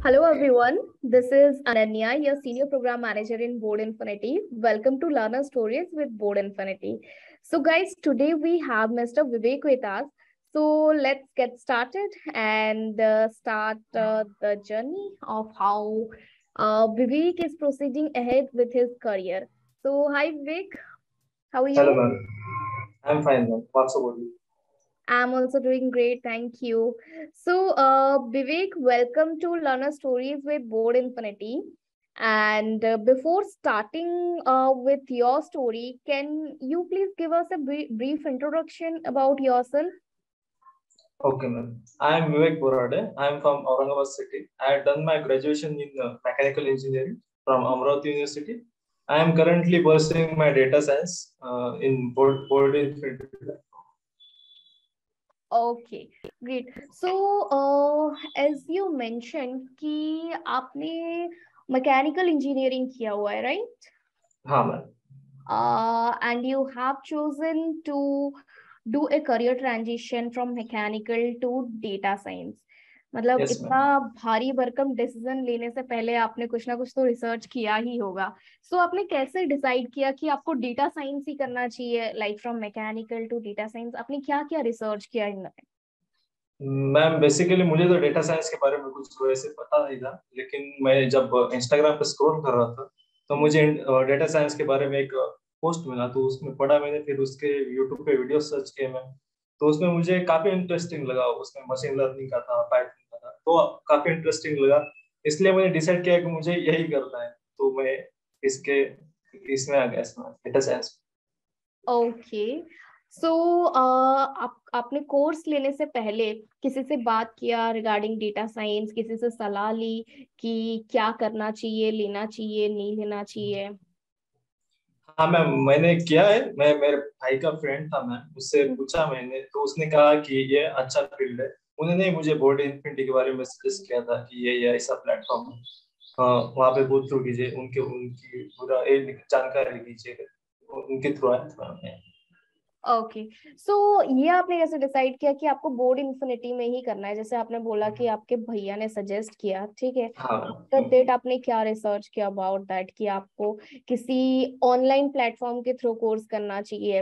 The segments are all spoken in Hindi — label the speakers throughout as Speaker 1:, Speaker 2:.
Speaker 1: Hello everyone, this is Ananya, your Senior Program Manager in Board Infinity. Welcome to Learner Stories with Board Infinity. So guys, today we have Mr. Vivek with us. So let's get started and start the journey of how Vivek is proceeding ahead with his career. So hi Vivek, how are
Speaker 2: Hello,
Speaker 1: you?
Speaker 2: ma'am. I'm fine, ma'am. What's about you?
Speaker 1: I'm also doing great, thank you. So, Vivek, welcome to Learner Stories with Board Infinity. And before starting with your story, can you please give us a brief introduction about yourself?
Speaker 2: Okay, ma'am. I'm Vivek Borade. I'm from Aurangabad city. I have done my graduation in mechanical engineering from Amravati University. I am currently pursuing my data science in board Infinity.
Speaker 1: Okay, great. So, as you mentioned कि आपने मैकेनिकल इंजीनियरिंग किया हुआ है, right?
Speaker 2: हाँ, ma'am.
Speaker 1: And you have chosen to do a career transition from mechanical to data science. मतलब
Speaker 2: Yes,
Speaker 1: इतना
Speaker 2: ma'am.
Speaker 1: भारी भरकम डिसीजन लेने से पहले आपने कुछ ना कुछ तो रिसर्च किया ही होगा. सो आपने कैसे डिसाइड किया कि आपको डेटा साइंस ही करना चाहिए, like from mechanical to data science? आपने क्या क्या रिसर्च किया इनमें?
Speaker 2: मैम, बेसिकली मुझे तो डेटा साइंस के बारे में कुछ वैसे पता नहीं था, लेकिन मैं जब इंस्टाग्राम पे स्क्रॉल कर रहा था तो मुझे डेटा साइंस के बारे में एक पोस्ट मिला, तो उसमें पढ़ा मैंने, फिर उसके यूट्यूब पे वीडियो सर्च किए मैं. तो उसमें मुझे काफी इंटरेस्टिंग लगा, उसमें मशीन लर्निंग का था, पाइथन का था, तो काफी इंटरेस्टिंग लगा. इसलिए मैंने डिसाइड किया कि मुझे यही करना है, तो मैं इसके इसमें आ गया, इसमें डेटा साइंस.
Speaker 1: ओके. सो आपने कोर्स लेने से पहले किसी से बात किया रिगार्डिंग डेटा साइंस, किसी से सलाह ली कि क्या करना चाहिए, लेना चाहिए, नहीं लेना चाहिए?
Speaker 2: हाँ मैम, मैंने किया है. मैं मेरे भाई का फ्रेंड था मैम, उससे पूछा मैंने, तो उसने कहा कि ये अच्छा फील्ड है. उन्होंने मुझे बोर्ड इन्फिनिटी के बारे में सजेस्ट किया था कि ये ऐसा प्लेटफॉर्म है, वहाँ पे गो थ्रू कीजिए, उनके उनकी पूरा जानकारी लीजिए. उनके थ्रू आया था मैं.
Speaker 1: ओके. सो ये आपने कैसे डिसाइड किया कि आपको बोर्ड इन्फिनिटी में ही करना है? जैसे आपने बोला कि आपके भैया ने सजेस्ट किया, ठीक है.
Speaker 2: हाँ.
Speaker 1: आफ्टर दैट आपने क्या रिसर्च किया अबाउट दैट कि आपको किसी ऑनलाइन प्लेटफॉर्म के थ्रू कोर्स करना चाहिए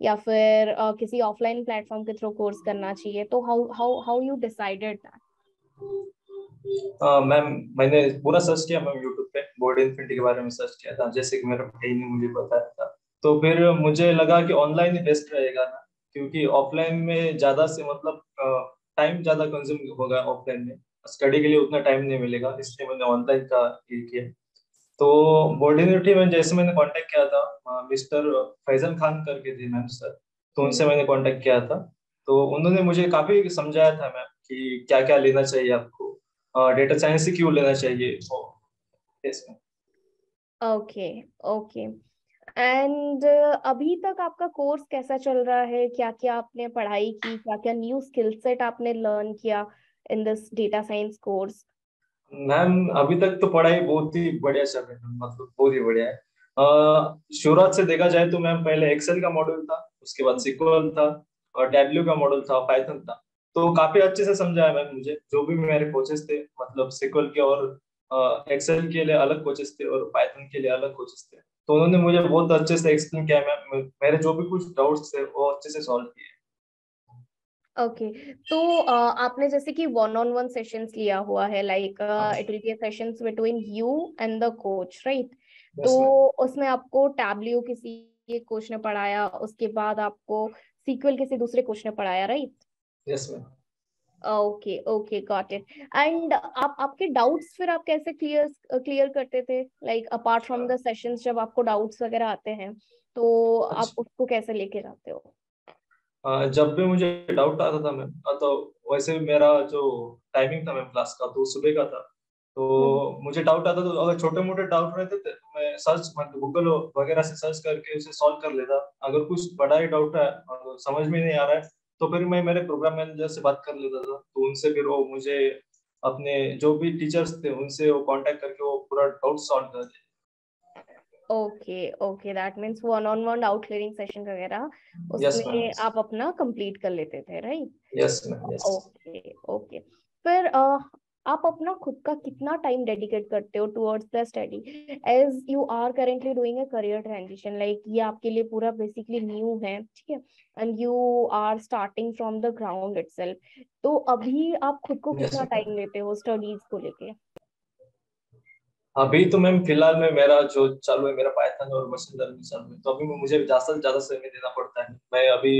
Speaker 1: या फिर किसी ऑफलाइन प्लेटफॉर्म के थ्रू कोर्स करना चाहिए? तो how how how you decided that?
Speaker 2: Ma'am, मैंने पूरा सर्च किया मैम, यूट्यूब पे बोर्ड इन्फिनिटी के बारे में सर्च किया था, जैसे कि मेरे भाई ने मुझे बताया था. तो फिर मुझे लगा कि ऑनलाइन ही बेस्ट रहेगा ना, क्योंकि ऑफलाइन में ज्यादा से मतलब टाइम ज्यादा कंज्यूम होगा. ऑफलाइन में स्टडी के लिए उतना टाइम नहीं मिलेगा, इसलिए मैंने ऑनलाइन का ये किया. तो बोर्ड इन्फिनिटी में जैसे मैंने कांटेक्ट किया था, मिस्टर फैजल खान करके थे मैम सर, तो उनसे मैंने कांटेक्ट किया था. तो उन्होंने मुझे काफी समझाया था मैम कि क्या क्या लेना चाहिए आपको, डेटा साइंस से क्यों लेना चाहिए. तो इसमें
Speaker 1: ओके. ओके. एंड अभी तक आपका कोर्स कैसा चल रहा है? क्या क्या आपने पढ़ाई की, क्या क्या न्यू स्किल सेट आपने लर्न किया in this data science course?
Speaker 2: Ma'am, अभी तक तो पढ़ाई बहुत ही बढ़िया चल रही है, मतलब बहुत ही बढ़िया है. शुरुआत से देखा जाए तो मैम, पहले एक्सेल का मॉड्यूल था, उसके बाद सिक्वल था, और टैबल्यू का मॉड्यूल था, पाइथन था. तो काफी अच्छे से समझाया मैम मुझे, जो भी मेरे कोचेस थे, मतलब सिक्वल के और एक्सेल के लिए अलग कोचेस थे और पाइथन के लिए अलग कोचेस थे. तो उन्होंने मुझे बहुत अच्छे से एक्सप्लेन किया मैम, मेरे जो भी कुछ डाउट्स थे वो अच्छे से सॉल्व किए.
Speaker 1: ओके. तो आपने जैसे कि वन ऑन वन सेशंस लिया हुआ है, like it will B sessions between you and the coach, right? तो
Speaker 2: यस मैम.
Speaker 1: उसमें आपको टैबल्यू किसी एक कोच ने पढ़ाया, उसके बाद आपको सीक्वल किसी दूसरे कोच ने पढ़ाया, right?
Speaker 2: Yes ma'am.
Speaker 1: Okay. Okay, got it. And आप आपके डाउट्स फिर आप कैसे क्लियर क्लियर करते थे, like apart from the sessions? जब आपको डाउट्स वगैरह आते हैं तो आप
Speaker 2: अच्छा.
Speaker 1: उसको कैसे लेके जाते हो?
Speaker 2: जब भी मुझे डाउट आता था मैम, तो वैसे मेरा जो टाइमिंग था मैम क्लास का, तो सुबह का था.
Speaker 1: हम्म.
Speaker 2: तो मुझे डाउट आता तो अगर छोटे मोटे डाउट रहते थे तो मैं सर्च, मतलब गूगल वगैरह से सर्च करके उसे सॉल्व कर लेता. अगर कुछ बड़ा ही डाउट है और समझ में नहीं आ रहा है, तो फिर मैं मेरे प्रोग्राम मैनेजर से बात कर लेता था, तो उनसे फिर वो मुझे अपने जो भी टीचर्स थे उनसे वो कांटेक्ट करके वो पूरा डाउट सॉल्व कर दिया.
Speaker 1: Okay okay, that means one on one out clearing session वगैरह
Speaker 2: यस मैम।
Speaker 1: उसमें आप अपना कंप्लीट कर लेते थे, right?
Speaker 2: Yes ma'am. Yes.
Speaker 1: Okay okay. फिर आप अपना खुद का कितना टाइम डेडिकेट करते हो towards the study, as you are currently doing a career transition, like ये आपके लिए पूरा बेसिकली न्यू है, ठीक है, and you are starting from the ground itself. तो अभी आप खुद को
Speaker 2: यस
Speaker 1: कितना
Speaker 2: मैम।
Speaker 1: टाइम देते हो स्टडीज को लेके?
Speaker 2: अभी तो मैम फिलहाल में मेरा जो चालू है, मेरा पाइथन और मशीन लर्निंग चालू है, तो अभी मुझे ज्यादा से ज्यादा समय देना पड़ता है। मैं अभी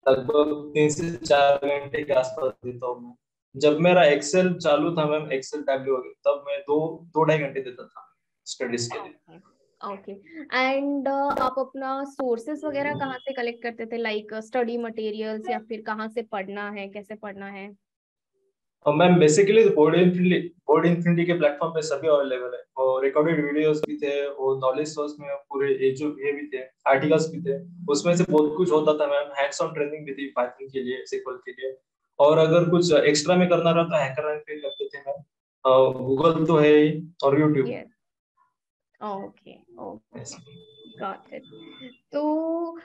Speaker 2: लगभग 3 से 4 घंटे के आसपास देता हूँ मैं। जब मेरा एक्सेल चालू था मैम, एक्सेल टैबलू वगैरह, तब मैं 2-2 ढाई घंटे देता था स्टडीज के लिए।
Speaker 1: Okay okay. एंड आप अपना सोर्सेस वगैरह कहाँ से कलेक्ट करते थे, लाइक स्टडी मटेरियल्स, या फिर कहाँ से पढ़ना है, कैसे पढ़ना है?
Speaker 2: और मैम बेसिकली बोर्ड इन्फिनिटी के प्लेटफॉर्म पे सभी अवेलेबल है, और रिकॉर्डेड वीडियोस भी थे, और नॉलेज सोर्स में पूरे ये भी थे, आर्टिकल्स भी थे। उसमें से बहुत कुछ होता था मैम। हैंड्स ऑन ट्रेनिंग भी थी पाइथन के लिए, सीक्वल के लिए। और अगर कुछ एक्स्ट्रा में करना रहा तो हैकर रैंक पे करते थे मैम। गूगल तो है ही, और YouTube.
Speaker 1: Yes. Okay okay,
Speaker 2: Yes.
Speaker 1: Got it. तो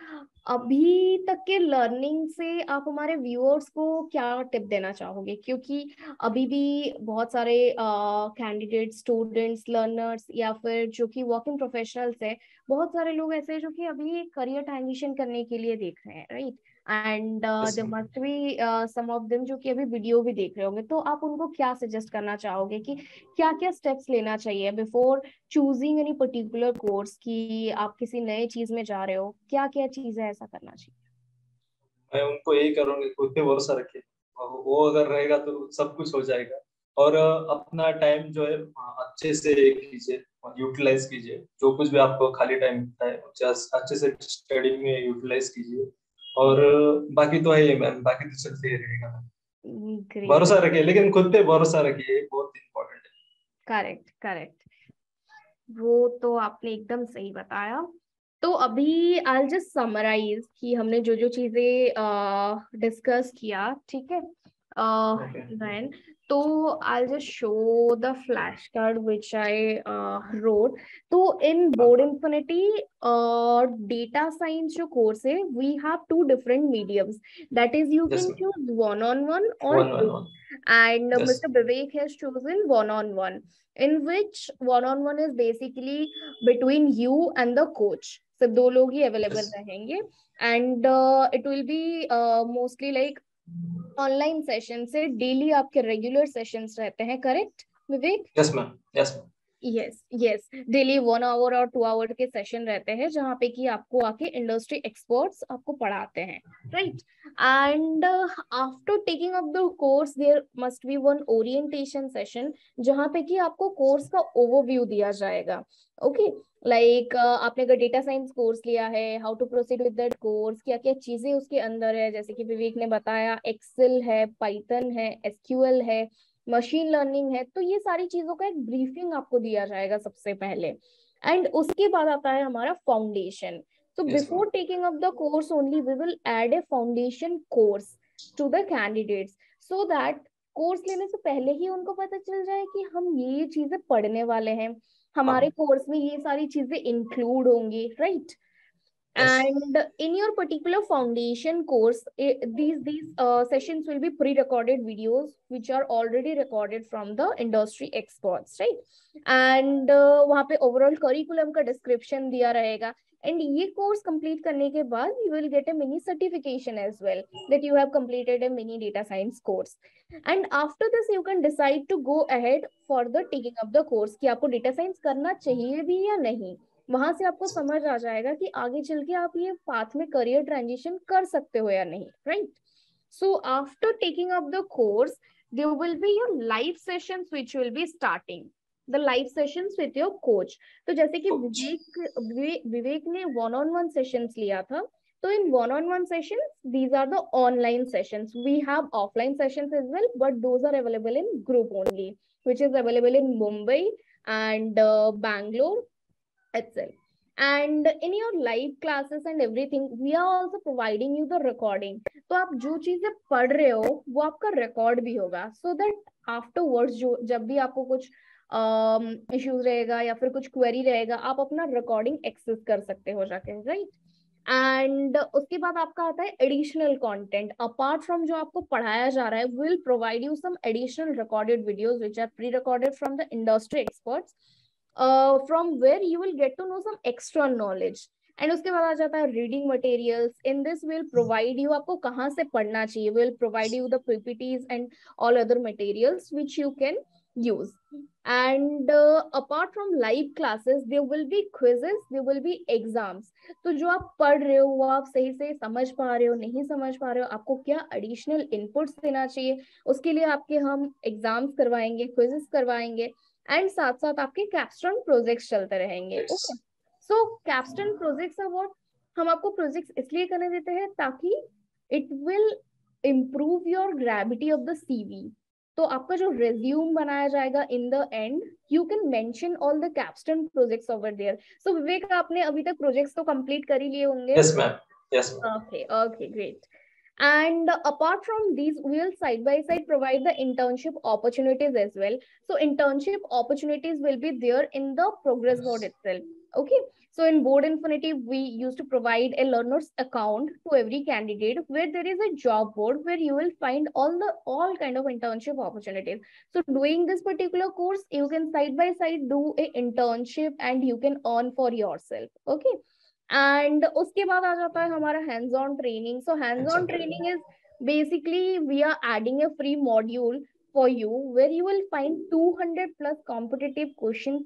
Speaker 1: अभी तक के लर्निंग से आप हमारे व्यूअर्स को क्या टिप देना चाहोगे, क्योंकि अभी भी बहुत सारे कैंडिडेट, स्टूडेंट्स, लर्नर्स, या फिर जो कि वर्किंग प्रोफेशनल्स है, बहुत सारे लोग ऐसे हैं जो कि अभी करियर ट्रांजिशन करने के लिए देख रहे हैं, right? And
Speaker 2: Yes,
Speaker 1: there
Speaker 2: ma'am.
Speaker 1: Must be some of them जो कि अभी वीडियो भी देख रहे होंगे, तो आप उनको क्या सजेस्ट करना चाहोगे कि क्या क्या स्टेप्स लेना चाहिए before choosing any particular course, की आप किसी नए चीज में जा रहे हो, क्या क्या चीजें ऐसा करना चाहिए?
Speaker 2: मैं उनको यही करूंगी, खुद पे भरोसा रखिए। और वो अगर रहेगा तो सब कुछ हो जाएगा। और अपना टाइम जो है अच्छे से कीजिए, यूटिलाइज कीजिए। जो कुछ भी आपको खाली टाइम मिलता है उसे अच्छे से स्टडी में यूटिलाइज कीजिए। और बाकी तो है ही मैम, बाकी तो चलते ही रहेगा मैम।
Speaker 1: ग्रेट।
Speaker 2: भरोसा रखिए, लेकिन खुद पे भरोसा रखिए, ये बहुत इंपॉर्टेंट है।
Speaker 1: करेक्ट करेक्ट, वो तो आपने एकदम सही बताया। तो अभी आई जस्ट समराइज कि हमने जो जो चीजें डिस्कस किया, ठीक है,
Speaker 2: ओके।
Speaker 1: देन तो I just show the flash card which I wrote. तो in Board Infinity data science जो कोर्स है, we have two different mediums, that is you
Speaker 2: yes
Speaker 1: can
Speaker 2: ma'am.
Speaker 1: Choose one on one और
Speaker 2: one one
Speaker 1: group,
Speaker 2: one.
Speaker 1: and
Speaker 2: yes.
Speaker 1: Mr. Vivek has chosen one-on-one, in which one-on-one is basically between you and the coach. सिर्फ दो लोग ही
Speaker 2: यस।
Speaker 1: अवेलेबल रहेंगे, and it will be mostly like online session से डेली आपके रेगुलर सेशंस रहते हैं, correct Vivek?
Speaker 2: Yes ma'am. Yes ma'am.
Speaker 1: Yes yes, daily 1 hour और 2 आवर के सेशन रहते हैं, जहाँ पे कि आपको आके इंडस्ट्री एक्सपर्ट्स आपको पढ़ाते हैं, right? And after taking up the course there must be one orientation session, जहाँ पे कि आपको कोर्स का ओवरव्यू दिया जाएगा। ओके, लाइक आपने अगर डेटा साइंस कोर्स लिया है, how to proceed with that course, क्या क्या चीजें उसके अंदर है, जैसे कि विवेक ने बताया, एक्सेल है, पाइथन है, एसक्यूएल है, मशीन लर्निंग है, तो ये सारी चीजों का एक ब्रीफिंग आपको दिया जाएगा सबसे पहले। एंड उसके बाद आता है हमारा foundation. So
Speaker 2: yes ma'am.
Speaker 1: before taking up the course only, we will add a foundation course to the candidates, so that course लेने से पहले ही उनको पता चल जाए कि हम ये चीजें पढ़ने वाले हैं, हमारे
Speaker 2: हाँ।
Speaker 1: कोर्स में ये सारी चीजें इंक्लूड होंगी, right?
Speaker 2: Yes.
Speaker 1: And in your particular foundation course, these sessions will be pre-recorded videos which are already recorded from the industry experts, right? And वहाँ पे overall curriculum का description दिया रहेगा। And ये course complete करने के बाद you will get a mini certification as well, that you have completed a mini data science course. And after this you can decide to go ahead for the taking up the course, कि आपको data science करना चाहिए भी या नहीं। वहां से आपको समझ आ जाएगा कि आगे चल के आप ये पाथ में करियर ट्रांजिशन कर सकते हो या नहीं, right? So after taking up the course, there will be your live sessions which will be starting, the live sessions with your coach. तो जैसे कि विवेक ने वन ऑन वन सेशंस लिया था, तो in one on one sessions, these are the online sessions. We have offline sessions as well, but those are available in group only, which is available in Mumbai and Bangalore itself. And in your live classes and everything, we are also providing you the recording. तो आप जो चीजें पढ़ रहे हो वो आपका रिकॉर्ड भी होगा, so that afterwards जो जब भी आपको कुछ इश्यूज रहेगा या फिर कुछ क्वेरी रहेगा, आप अपना रिकॉर्डिंग एक्सेस कर सकते हो जाके, राइट। एंड उसके बाद आपका आता है एडिशनल कंटेंट। अपार्ट फ्रॉम जो आपको पढ़ाया जा रहा है, will provide you some additional recorded videos which are pre recorded from the industry experts, from where you will get to know some extra knowledge. And उसके बाद आ जाता है reading materials. In this will provide you, आपको कहाँ से पढ़ना चाहिए, will provide you the PPTs and all other materials which you can use. And apart from live classes, there will be quizzes, there will be exams. तो जो आप पढ़ रहे हो वो आप सही से समझ पा रहे हो, नहीं समझ पा रहे हो, आपको क्या एडिशनल इनपुट्स देना चाहिए, उसके लिए आपके हम एग्जाम्स करवाएंगे, क्विजेस करवाएंगे, एंड साथ साथ आपके कैप्स्टोन प्रोजेक्ट्स चलते रहेंगे। Okay, so capstone projects are what, हम आपको प्रोजेक्ट्स इसलिए करने देते हैं ताकि it will improve your gravity of the CV। तो आपका जो रेज्यूम बनाया जाएगा in the end, you can mention all the capstone projects over there. So Vivek, आपने अभी तक प्रोजेक्ट्स तो कंप्लीट कर ही लिए होंगे?
Speaker 2: Yes ma'am, yes ma'am.
Speaker 1: Okay, great. And apart from these, we'll side by side provide the internship opportunities as well. So internship opportunities will be there in the progress board itself. Okay. So in Board Infinity, we used to provide a learner's account to every candidate where there is a job board where you will find all kind of internship opportunities. So doing this particular course, you can side by side do a internship and you can earn for yourself. Okay. And उसके बाद आ जाता है हमारा hands on training. So hands on training is basically we are adding a free module for you where you will find 200 plus competitive questions.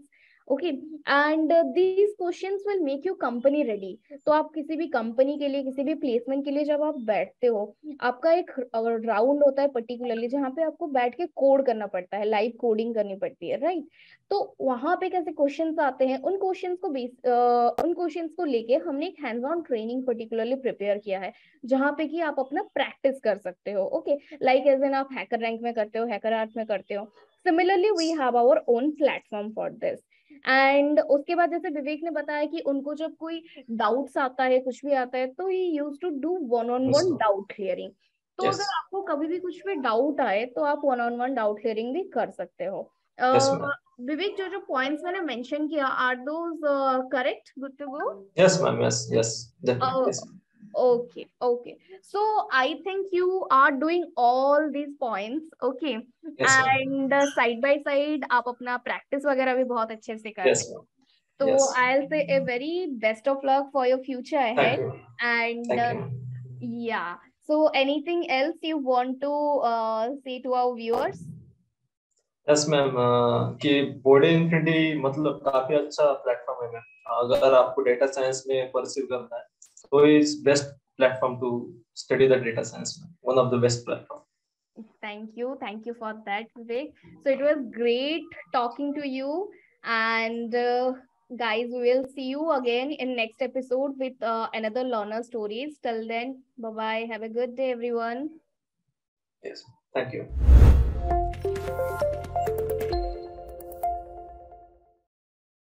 Speaker 1: Okay, and these questions will make you company ready. तो आप किसी भी कंपनी के लिए, किसी भी प्लेसमेंट के लिए जब आप बैठते हो, आपका एक राउंड होता है पर्टिकुलरली जहाँ पे आपको बैठ के कोड करना पड़ता है, लाइव कोडिंग करनी पड़ती है, राइट। तो वहां पे कैसे क्वेश्चंस आते हैं, उन क्वेश्चंस को लेके हमने एक hands on training particularly prepare किया है जहां पे कि आप अपना प्रैक्टिस कर सकते हो। ओके, लाइक एज एन आप हैकर रैंक में करते हो, हैकर आर्ट में करते हो, similarly we have our own platform for this. And उसके बाद जैसे विवेक ने बताया कि उनको जब कोई डाउट्स आता है, कुछ भी आता है, तो ही use to do one on one doubt clearing. तो
Speaker 2: Yes.
Speaker 1: अगर आपको कभी भी कुछ भी डाउट आए तो आप one on one doubt clearing भी कर सकते हो।
Speaker 2: Yes, ma'am.
Speaker 1: विवेक, जो जो पॉइंट्स मैंने मेंशन किया, are those correct, good to go?
Speaker 2: Yes, ma'am. Yes, definitely. Yes.
Speaker 1: Okay. So I think you are doing all these points, okay?
Speaker 2: Yes, ma'am.
Speaker 1: And side by side आप अपना प्रैक्टिस वगैरह भी बहुत अच्छे से कर
Speaker 2: Yes,
Speaker 1: रहे हो।
Speaker 2: ma'am.
Speaker 1: तो
Speaker 2: Yes.
Speaker 1: I'll say a very best of luck for your future
Speaker 2: Thank
Speaker 1: ahead.
Speaker 2: you.
Speaker 1: And
Speaker 2: Thank you.
Speaker 1: yeah, so anything else you want to say to our viewers?
Speaker 2: Yes ma'am, कि बोर्ड इन्फिनिटी मतलब काफी अच्छा प्लेटफॉर्म है मैम। अगर आपको डेटा साइंस में परस्यू करना है तो is best platform to study the data science, one of the best platform.
Speaker 1: Thank you for that, Vivek. So it was great talking to you, and guys, we will see you again in next episode with another learner stories. Till then, bye bye, have a good day everyone.
Speaker 2: Yes, thank you.